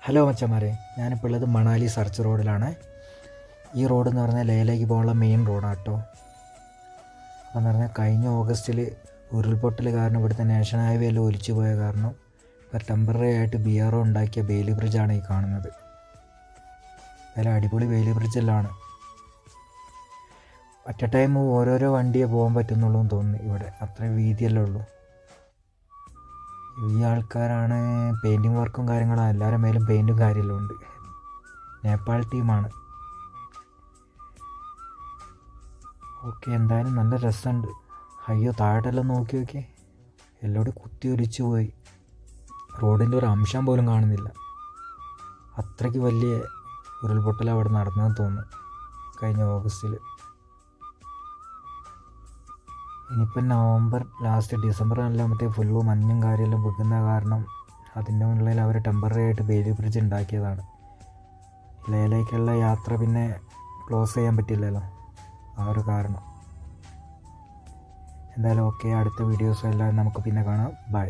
Hello മച്ചന്മാരെ, ഞാനിപ്പോൾ ഉള്ളത് മണാലി സർച്ച് റോഡിലാണ്. ഈ റോഡ് എന്ന് പറഞ്ഞാൽ ലേയിലേക്ക് പോകാനുള്ള മെയിൻ റോഡാണ് കേട്ടോ. അപ്പോൾ എന്ന് പറഞ്ഞാൽ കഴിഞ്ഞ ഓഗസ്റ്റിൽ ഉരുൾപൊട്ടൽ കാരണം ഇവിടുത്തെ നാഷണൽ ഹൈവേ എല്ലാം ഒലിച്ചു പോയ കാരണം ഇപ്പോൾ ടെമ്പററി ആയിട്ട് BRO ഉണ്ടാക്കിയ ബെയിലി ബ്രിഡ്ജാണ് ഈ കാണുന്നത്. നല്ല അടിപൊളി ബെയിലി ബ്രിഡ്ജെല്ലാം. അറ്റ് എ ടൈം ഓരോരോ വണ്ടിയെ പോകാൻ പറ്റുന്നുള്ളൂ എന്ന് തോന്നുന്നു. ഇവിടെ അത്രയും വീതിയല്ലേ ഉള്ളൂ. ഈ ആൾക്കാരാണ് പെയിൻറ്റിങ് വർക്കും കാര്യങ്ങളും, എല്ലാവരുടെ മേലും പെയിൻറ്റും കാര്യമെല്ലാം ഉണ്ട്. നേപ്പാൾ ടീമാണ്. ഓക്കെ, എന്തായാലും നല്ല രസമുണ്ട്. അയ്യോ, താഴോട്ടെല്ലാം നോക്കി നോക്കി, എല്ലാവരും കുത്തി ഒലിച്ചു പോയി. റോഡിൻ്റെ ഒരു അംശം പോലും കാണുന്നില്ല. അത്രയ്ക്ക് വലിയ ഉരുൾപൊട്ടൽ അവിടെ നടന്നതെന്ന് തോന്നുന്നു കഴിഞ്ഞ ഓഗസ്റ്റിൽ. ഇനിയിപ്പം നവംബർ ലാസ്റ്റ് ഡിസംബർ എല്ലാം ഫുള്ള് മഞ്ഞും കാര്യമെല്ലാം വീഴുന്ന കാരണം അതിൻ്റെ മുകളിൽ അവർ ടെമ്പററി ആയിട്ട് ബെയിലി ബ്രിഡ്ജ് ഉണ്ടാക്കിയതാണ്. ലേയിലേക്കുള്ള യാത്ര പിന്നെ ക്ലോസ് ചെയ്യാൻ പറ്റില്ലല്ലോ, ആ ഒരു കാരണം. എന്തായാലും ഓക്കെ, അടുത്ത വീഡിയോസ് എല്ലാം നമുക്ക് പിന്നെ കാണാം. ബൈ.